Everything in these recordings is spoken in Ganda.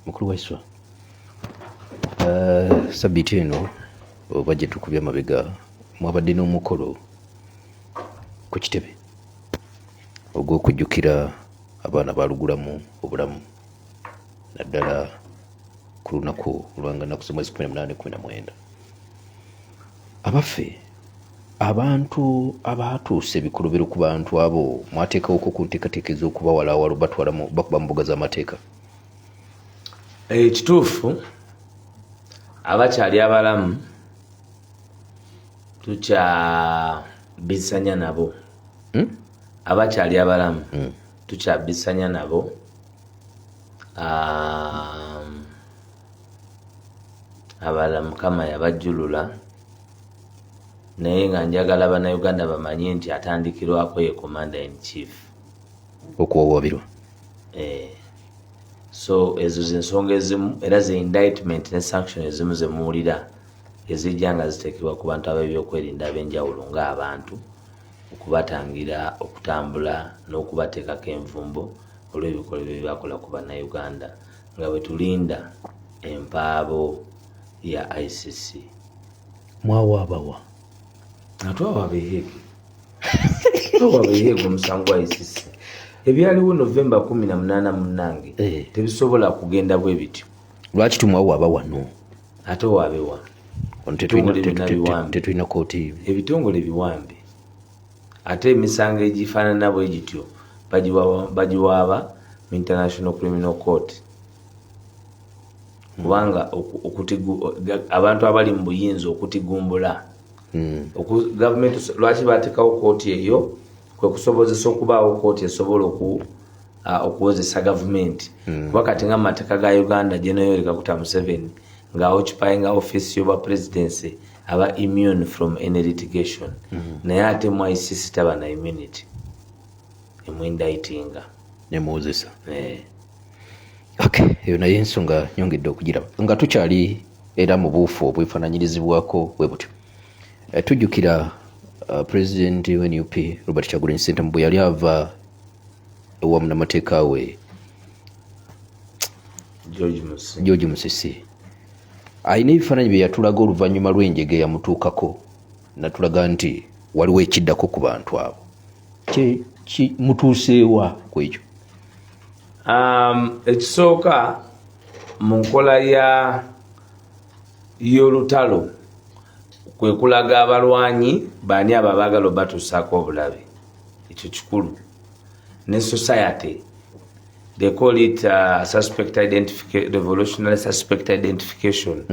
mukulu waiswa sabiti eno oba gye tukubye amabega mwabadde n'omukolo ku kitebe ogw'okujjukira abaana balugulamu obulamu naddala ku lunaku olwanganaku mwezi 18-19 abaffe abantu abatuuse ebikolobero ku bantu abo mwateekawoko ku nteekateeka ez'okubawalaawala batwalamu bakuba mu mbuga z'amateeka. Ekituufu abakyali abalamu tukyabisanya nabo abakyali abalamu tukyabisanya nabo abalala Mukama yabajjulula naye nga njagala bannayuganda bamanye nti atandikirwako ye commander in chief okuwawabirwa. So ezo zensonga ezimu era ze indictment ne sanction ezimu zemuwulira ezijja nga ziteekebwa ku bantu ab'ebyokwerinda ab'enjawulo ng'abantu okubatangira okutambula n'okubateekako envumbo olw'ebikolwa bye bakola ku bannayuganda nga bwe tulinda empaabo ya ICC. Mwawaabawa atwawa beheege twawa beheege omusango wa ICC ebyaliwo November 18 munange tebisobola kugenda bwe bityo. Lwaki tumwawaaba wano ate waabewa tetulina kooti ebitongole biwambe ate emisango egifaanana bwe gityo bagiwaaba mu International Criminal Court kubanga abantu abali mu buyinza okutigumbula gavumenti lwaki bateekawo kooti eyo kwe kusobozesa okubaawo kooti esobola okuwozesa gavumenti kuba kati nga mateeka ga Uganda General Yoweri Kaguta Museveni nga occupying office y'obwa presidency aba immune from any litigation naye ate mu ICC taba na immunity emwindaitinga nemuwozesa. Okay, eyo naye ensonga nyongedde okugiraba nga tukyali era mu buufu obwefaananyirizibwako bwe butyo. Tujjukira President wa NUP Robert Kyagulanyi Ssentamu bwe yali ava ewa munnamateeka we George Musisi alina ebifaananyi bye yatulaga oluvannyuma lw'enjege eyamutuukako natulaga nti waliwo ekiddako ku bantu abo mutuuseewa ku ekyo. Ekisooka mu nkola y'olutalo kwe kulaga abalwanyi baani abo abaagala obatuusaako obulabe, ekyo kikulu. Ne society they call it revolutionary suspect identification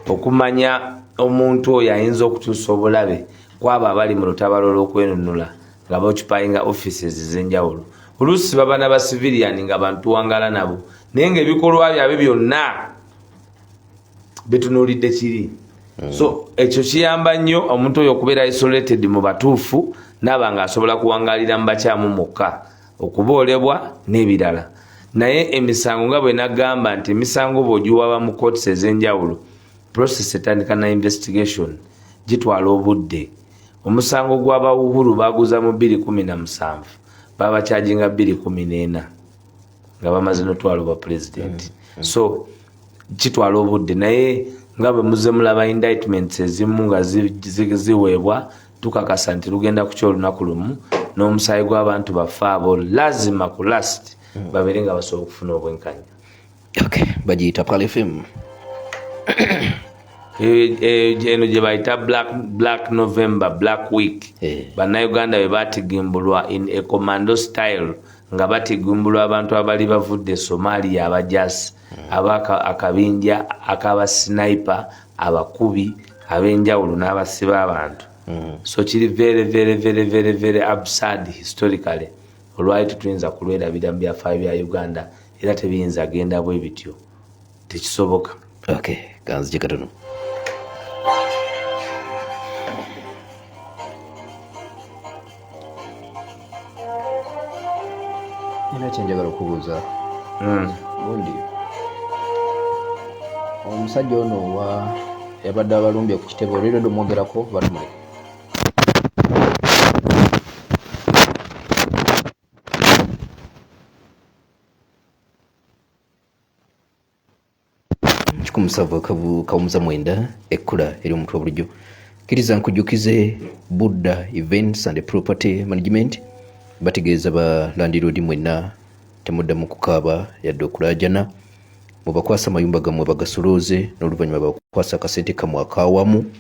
okumanya omuntu oyo ayinza okutuusa obulabe kwabo abali mu lutabalo lw'okwenunula nga baoccupying offices ez'enjawulo. Oluusi baba n'abasiviliani nga bantu wangala nabo naye ng'ebikolwa byabwe byonna bitunuulidde kiri. So ekyo kiyamba nnyo omuntu oyo okubeera isolated mu batuufu naaba nga asobola kuwangalira mu bakyamu mokka okuboolebwa n'ebirala. Naye emisango nga bwe nagamba nti emisango bw'ogiwaba mu courts ez'enjawulo process etandika na investigation gitwala obudde. Omusango gw'abawuhuru baguza mu 2017 baba charginga 2014 nga bamaze n'otwala obwa president. So kitwala obudde naye nga bwe muze mulaba indictments ezimu nga ziweebwa tukakasa nti lugenda kukya olunaku lumu n'omusaayi gw'abantu baffe abo lazima ku last babeere nga basobola okufuna obwenkanya. Okay, bagiyita Pal FM. Eno gye bayita Black November, Black Week. Bannayuganda be batigimbulwa in a commando style nga batigimbulwa abantu abali bavudde Somalia abajasi akabinja ak'abasniper abakubi ab'enjawulo n'abasiba abantu. So kiri very absurd historically olwali tetuyinza kulwerabira mu byafaayo bya Uganda era tebiyinza genda bwe bityo tekisoboka. Okay, kanzije katono. Nina kyenjagala okubuuza gundi omusajja ono yabadde abalumbye ku kitebe olwero omwogerako batumuleka. 17 kawumuza mwenda ekkula eri omuntu obulijjo kkiriza nkujjukize Buddha Events and Property Management bategeeza ba landiroodi mwenna temuddamu kukaaba yadde okulaajana mubakwasa amayumba gammwe bagasolooze n'oluvannyuma bakwasa akasente kammwe akaawamu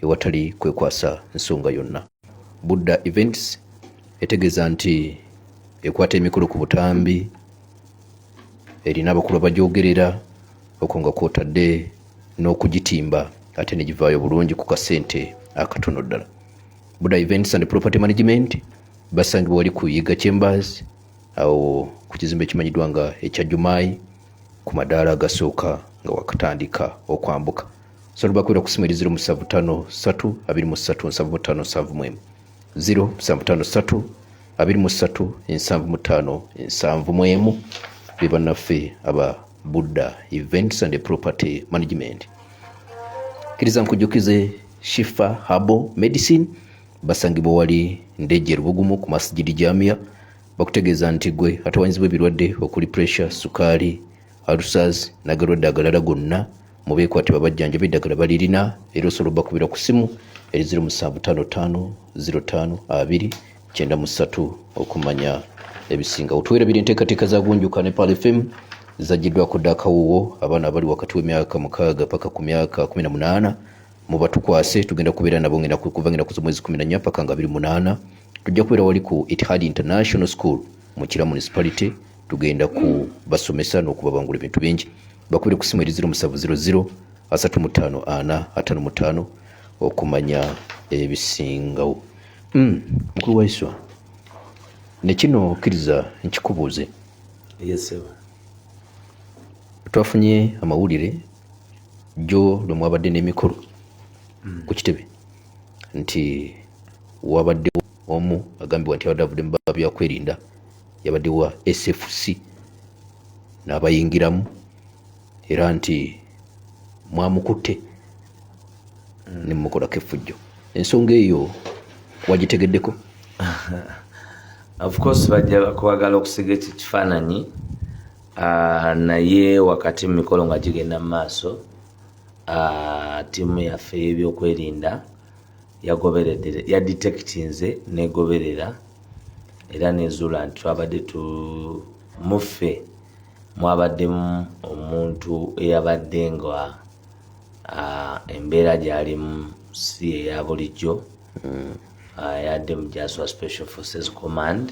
ewatali kwekwasa nsonga yonna. Buddha Events etegeeza nti ekwata emikolo ku butambi erina abakulu abagyogerera okwo nga kwotadde n'okugitimba ate ne givaayo bulungi ku kasente akatono ddala. Buddha Events and Property Management basangibwa wali ku Yiga Chambers awo ku kizimbe ekimanyiddwa nga ekya Jumayi ku madaala agasooka nga wakatandika okwambuka. So lubakwera ku simu eri 0753 23 7571 0753 23 7571 be bannaffe aba Buddha Events and Property Management. Kkiriza nkujjukize Shifa Herbal Medicine basangibwa wali Ndejje Lubugumu ku Masjidi Jamia bakutegeeza nti gwe atawanyizibwa ebirwadde okuli pressure, sukaali, ulcers n'agalwadde agalala gonna mu beekwate babajjanjabi eddagala balirina era osobola obbakubira ku ssimu eri 0755 05 2 93 okumanya ebisinga. Otuweerabira enteekateeka za Gunjuka ne Pal FM zaggiddwako dda akawuwo abaana abali wakati w'emyaka 6 paka ku myaka 18 mubatukwase tugenda kubeera nabo ngenda kuva ngenda ku mwezi 14 paka nga 28 tujja kubeera wali ku Etihad International School mu Kira Municipality tugenda ku basomesa n'okubabangula ebintu bingi. Bakubire ku simu eri 0700 35 okumanya ebisingawo. Mukulu wa Iswa ne kino kkiriza nkikubuuze. Yes sir. Twafunye amawulire jjo lwe mwabadde n'emikolo ku kitebe nti wabadde omu agambibwa nti abadde avudde mu baba byakwerinda yabadde wa SFC n'abayingiramu era nti mwamukutte ne mumukolako effujjo. Ensonga eyo wagitegeddeko? Of course bajja kwagala okusiga ekyo kifaananyi naye wakati mu mikolo nga gigenda mu maaso ttiimu yaffe y'ebyokwerinda yagoberedde yadetectinze negoberera era nezuula nti twabadde muffe mwabaddemu omuntu eyabadde nga embeera gy'alimu si eya bulijjo yadde mu Jaswa Special Forces Command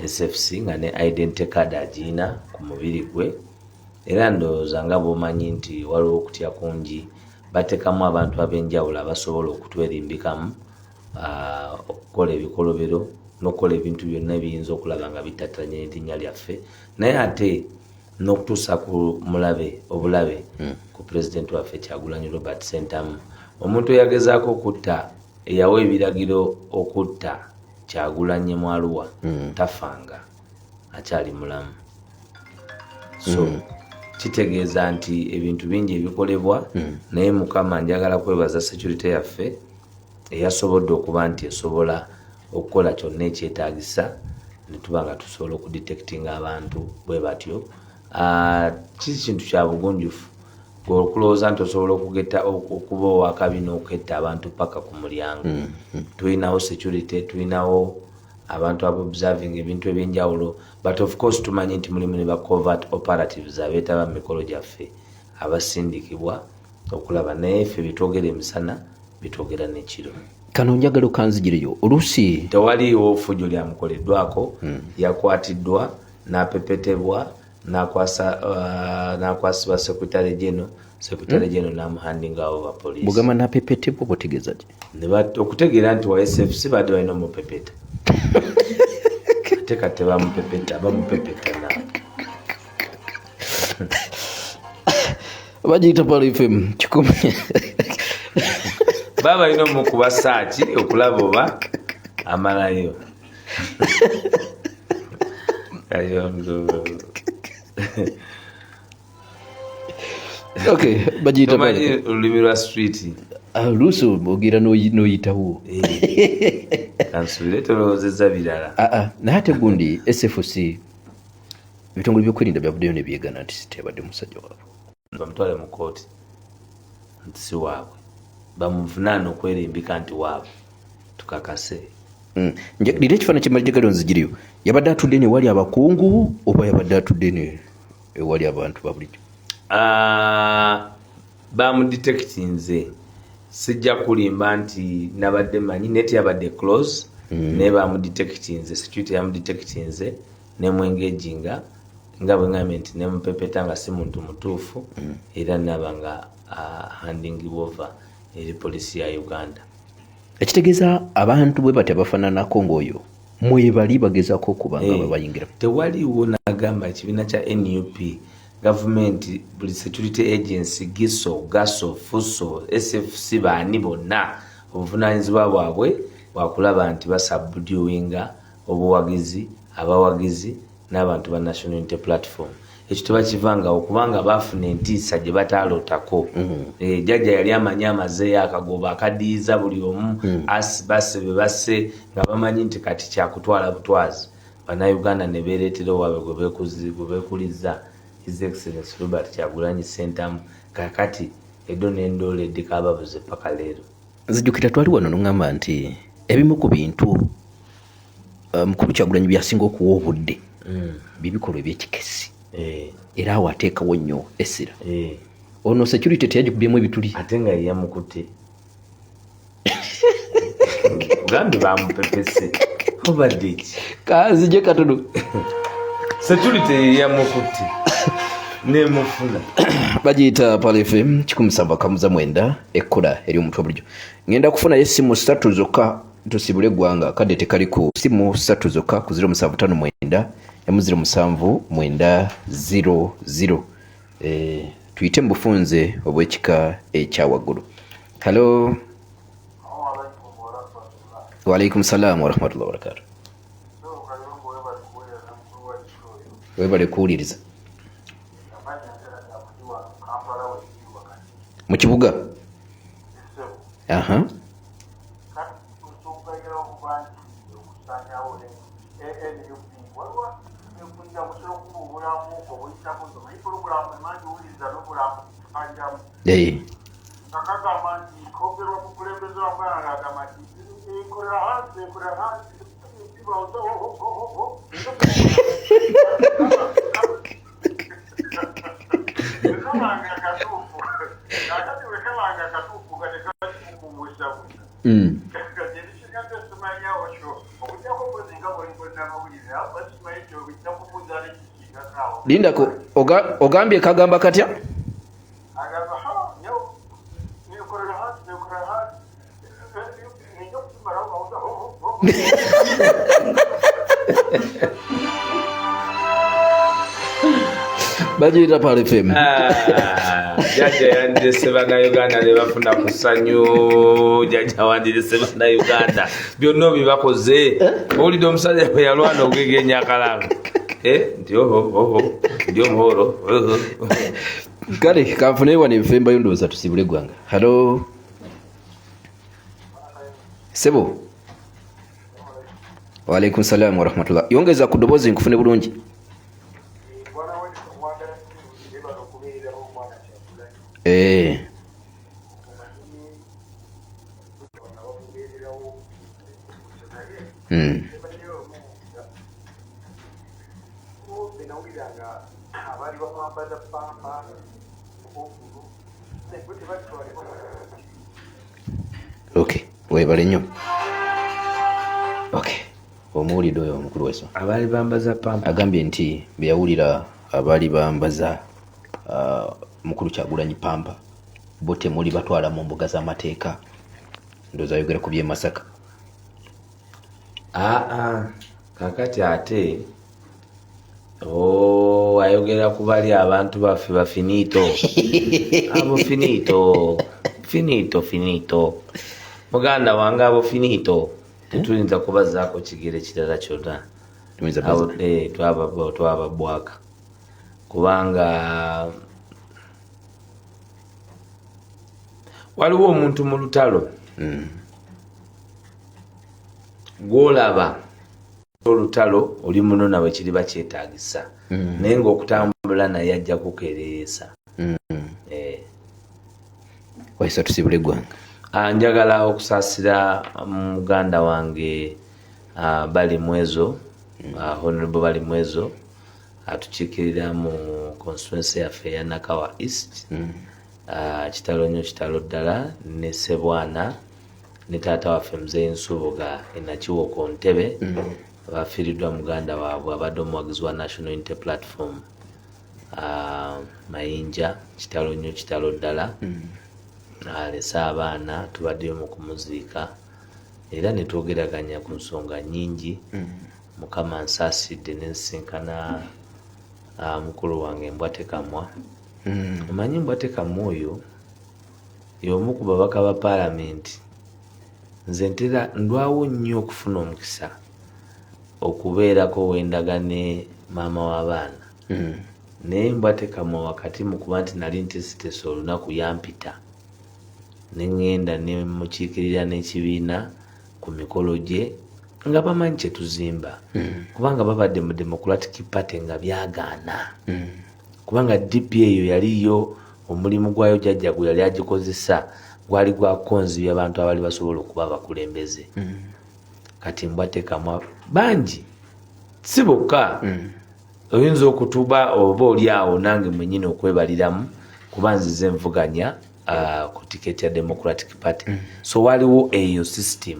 SFC nga ne identity card agiina ku mubiri gwe era ndowooza nga bw'omanyi nti waliwo okutya kungi bateekamu abantu ab'enjawulo abasobola okutwerimbikamu okukola ebikolobero n'okukola ebintu byonna ebiyinza okulaba nga bitattanya erinnya lyaffe naye ate n'okutuusa ku obulabe ku pulezidenti waffe Kyagulanyi Robert Ssentamu omuntu eyagezaako okutta eyawa ebiragiro okutta Kyagulanyi mu Arua tafanga akyali mulamu. So kitegeeza nti ebintu bingi ebikolebwa naye Mukama njagala kwebaza security yaffe eyasobodde okuba nti esobola okukola kyonna ekyetaagisa ne tuba nga tusobola okudetectinga abantu bwe batyo. Kiki kintu kya bugunjufu okulowooza nti osobola okuba owakabi n'oketta abantu paka ku mulyango. Tulinawo security, tulinawo abantu observing ebintu ebyenjawulo but of course tumanyi nti mulimu ne ba covert operatives abeetaba mu mikolo gyaffe abasindikibwa okulaba naye ffe bitwogera emisana bitwogera n'ekiro. Kano njagala okanzigireyo oluusi tewaliiwo fujjo lyamukoleddwako yakwatiddwa n'apepetebwa n'akwasibwa sekretary general n'amuhandinga over police. Bugamba n'apepetebwa botegeeza ki? Okutegeera nti wa SFC badde balina omupepeta ate kati bamupepeta na bagiyita Pal FM 10 baba balina omukuba saaki okulaba oba amalayo kayondo. Okay, bagiyita olulimi lwa street oluusi ogira n'oyitawo kansubire tolowoozezza birala naye ate gundi SFC ebitongole byokwerinda byavuddeyo ne byegana nti tebadde musajja waabwe. bamutwale mu kooti nti si waabwe bamuvunaana okwerimbika nti waabwe tukakase. Lira ekifaananyi ky'emajjagalyo nzigiriyo yabadde atudde ne wali abakungu oba yabadde atudde ne ewali abantu babulijjo? Bamudetekitinze sijja kulimba nti nabadde manyi neti yabadde close naye bamudetekitinze security yamudetekitinze nemwengeginga nga bwe ngambye nti nemupepeta nga si muntu mutuufu era naba nga handing over eri polisi ya Uganda. Ekitegeeza abantu bwe batya bafaananako ng'oyo mwebali bagezaako okubanga babayingira. Tewaliwo nagamba ekibiina kya NUP gavumenti buli security agency giso gaso fuso SFC baani bonna obuvunaanyizibwa bwabwe bwakulaba nti basubduinga obuwagizi abawagizi n'abantu ba National Unity Platform. Ekyo tebakivangawo kubanga baafuna entiisa gye bataalootako. Jjajja yali amanyi amazeeyo akagoba akadiiza buli omu basse be basse nga bamanyi nti kati kyakutwala butwazi. Bannayuganda ne beereetera owaabwe gwe beekuliza His Excellency Robert Kyagulanyi Ssentamu kakati eddo n'endoola eddika ababuze paka leero. Nzijjukira twali wano n'oŋŋamba nti ebimu ku bintu mukulu Kyagulanyi byasinga okuwa obudde bibikolwa ebyekikesi era awo ateekawo nnyo essira. Ono security teyagikubyemu ebituli ate nga yeyamukutte gambi bamupepese obadde eki kazije katono security yeyamukutte nemufuna bagiyita Pal FM 107.9 ekkola eri omutwe bulijjo. Ngenda kufunayo essimu 3 zokka tusibule eggwanga kadde tekaliku ssimu 3 zokka ku 0759 0700 tuyite mu bufunze obw'ekika ekyawaggulu. Halo. Waalaikum salaam warahmatullahi wabarakatuh. Webale kuwuliriza mu kibuga. Lindako ogambye kagamba katya? Bagiyita Pal FM. Jjajja yandirese bannayuganda ne bafuna ku ssanyu. Jjajja wandirese bannayuganda byonna obibakoze. Owulidde omusajja bwe yalwana okugegenya akalanga nti ndi omuhoro. Kale kanfune wano enfemba yondooza tusibule eggwanga. Halo sebo. Waalaikum salaam warahmatullah. Yongeza ku ddoboozi nkufune bulungi. Okay, webale nnyo. Okay. Omuwulidde oyo omukulu weso abaali bambaza pampa agambye nti beyawulira abaali bambaza mukulu Kyagulanyi pampa bo temuli batwala mu mbuga z'amateeka ndooza ayogera ku by'e Masaka. Kakati ate ayogera ku bali abantu baffe bafinito abo finito muganda wange abo finito tetuyinza kubazaako kigere kirala kyonna twababwaka kubanga waliwo omuntu mu lutalo gwolaba olutalo oli muno nawe kiri bakyetaagisa naye ng'okutambula naye ajja kukereesa Mukisa tusibule gwange. Njagala okusaasira muganda wange bali mwezo honorable bali mwezo atukiikirira mu constituency yaffe ya Nakawa East. Kitalo nnyo kitalo ddala ne Sebwana ne taata waffe Mzee Nsubuga enakiwo ku ntebe bafiiriddwa muganda waabwe abadde omuwagizi wa National Unity Platform Mayinja. Kitalo nnyo kitalo ddala alese abaana tubaddeyo mu kumuziika era ne twogeraganya ku nsonga nnyingi. Mukama nsaasidde ne nsinkana mukulu wange Mbwate Kamwa. Omanyi Mbwate Kamwa oyo y'omu ku babaka ba paalamenti. Nze ntera ndwawo nnyo okufuna omukisa okubeerako wendagane maama w'abaana. Naye Mbwate Kamwa wakati mu kuba nti nali ntesitese olunaku yampita ne ŋŋenda ne mukiikirira n'ekibiina ku mikolo gye nga bamanyi kye tuzimba kubanga babadde mu Democratic Party nga byagaana kubanga DP eyo yaliyo omulimu gwayo jjajja gwe yali agikozesa gwali gwa konzibya abantu abali basobola okuba abakulembeze. Kati Mbwate Kamwa bangi si bokka oyinza okutuba oba oli awo nange mwennyini okwebaliramu kuba nzize nvuganya ku tiketi ya Democratic Party. So waliwo eyo system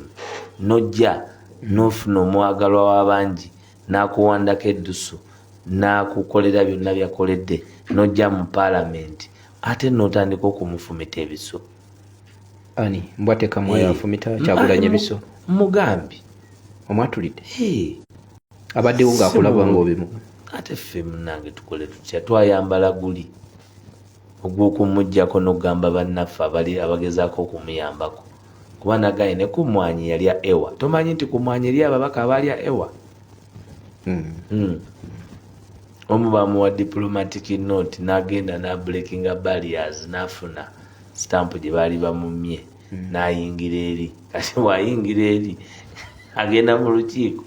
nojja n'ofuna omwagalwa w'abangi n'akuwandako eddusu n'akukolera byonna byakoledde nojja mu paalamenti ate n'otandika okumufumita ebiso. Ani Mbwate Kamwa yafumita Kyagulanyi ebiso mugambi omwatulidde abaddewo ng'akulaba ng'obimu. Ate ffe munnange tukole tutya twayambala guli ogw'okumuggyako n'okugamba bannaffe abali abagezaako okumuyambako kuba nagaye ne kumwanyi yalya ewa. Tomanyi nti kumwanyi eri ababaka abalya ewa. Omu bamuwa diplomatic note n'agenda n'abreakinga barriers n'afuna stamp gye baali bamumye n'ayingira eri. Kati bw'ayingira eri agenda mu lukiiko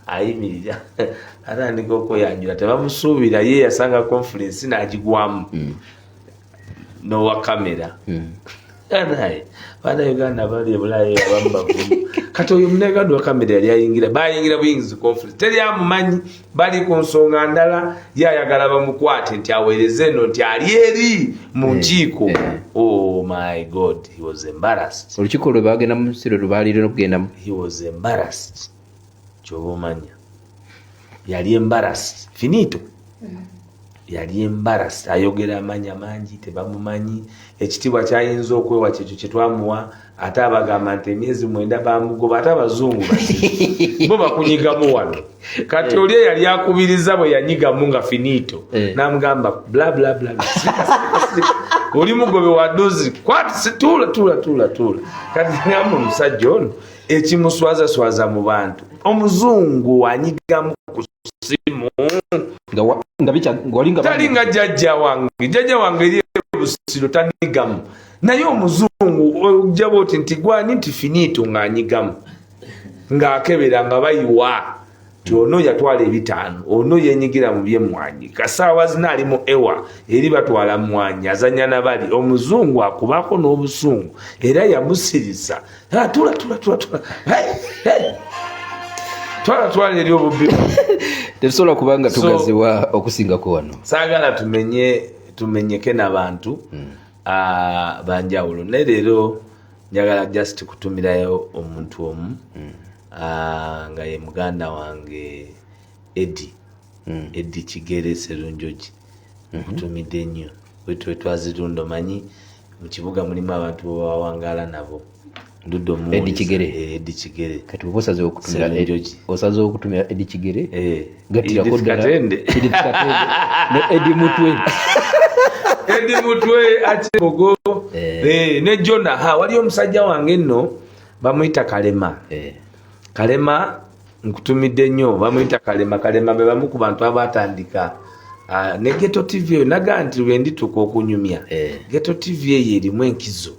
ayimirira atandika okweyanjula tebamusuubira ye yasanga conference n'agigwamu n'owa kamera. Naye baana Uganda bali ebulayi abamu bavumu. Kati oyo munegadu wa kamera yali ayingira bayingira buyingizi conference teri amumanyi bali ku nsonga ndala yayagala bamukwate nti aweereze eno nti ali eri mu nkiiko. Oh my God, he was embarrassed. Olukiiko lwe bagenda mu nsiro lubaalire n'okugendamu. He was embarrassed. Kyoba omanya yali embarrassed finito. Yali embarrassed ayogera amanya mangi tebamumanyi ekitibwa kyayinza okwewa kyekyo kye twamuwa ate abagamba nti emyezi 9 bamugoba ate abazungu bo bakunyigamu wano. Kati oli yali akubiriza bwe yanyigamu nga finito n'amugamba bla bla bla oli mugobe wa dozi kwati tula. Kati ngamba omusajja ono ekimuswaza mu bantu omuzungu anyigamu ku simu talinga jjajja wange eri ebusiro tanigamu naye omuzungu ojjaba oti nti gwani nti finito ng'anyigamu ng'akebera nga bayiwa ti ono yatwala 5 ono yenyigira mu byemwanyi kasaawa zina ali mu ewa eri batwala mwanyi azanya nabali omuzungu akubako n'obusungu era yamusirisa tula twala eri obubbi tetusobola kubanga tugaziwa okusingako wano. Saagala tumenyeke n'abantu banjawulo naye leero njagala just kutumirayo omuntu omu nga ye muganda wange Eddie Kigere Serunjoji. Kutumidde nnyo wetwe twazirunda omanyi mu kibuga mulimu abantu bawangala nabo Eddie Kigere. Eddie Kigere. Kati osaze okutumira Serunjoji. Osaze okutumira Eddie Kigere. Gatirako Katende. Ne Eddie Mutwe. Eddie Mutwe ate bogo. Ne Jonah wali omusajja wange nno bamuyita Kalema. Kalema nkutumidde nnyo bamuyita Kalema be bamu ku bantu abatandika ne Ghetto TV naga nti lwe ndituka okunyumya. Ghetto TV erimu enkizo.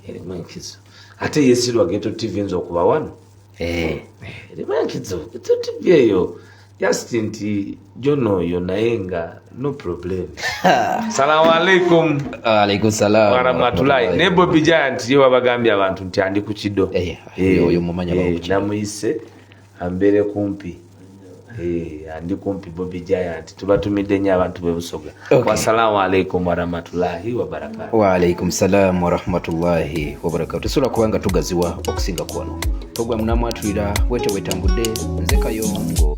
Erimu enkizo. Ate yesirwa Ghetto TV nzo okuba wano. Erimu enkizo. Ghetto TV eyo just nti jono yo naye nga no problem. Salamu alaikum. Alaikum salam wa rahmatullahi. Ne Bobby Giant yo wabagambye abantu nti andi ku kiddo. Oyo mumanya bawo. Namuyise ambere kumpi. Andi kumpi Bobby Giant. Tubatumidde nnyo abantu be Busoga. Wassalamu alaikum wa rahmatullahi wa barakatuh. Wa alaikum salam wa rahmatullahi wa barakatuh. Tusula kubanga tugaziwa okusinga kwano. Program namwatulira wetambudde nze Kayongo.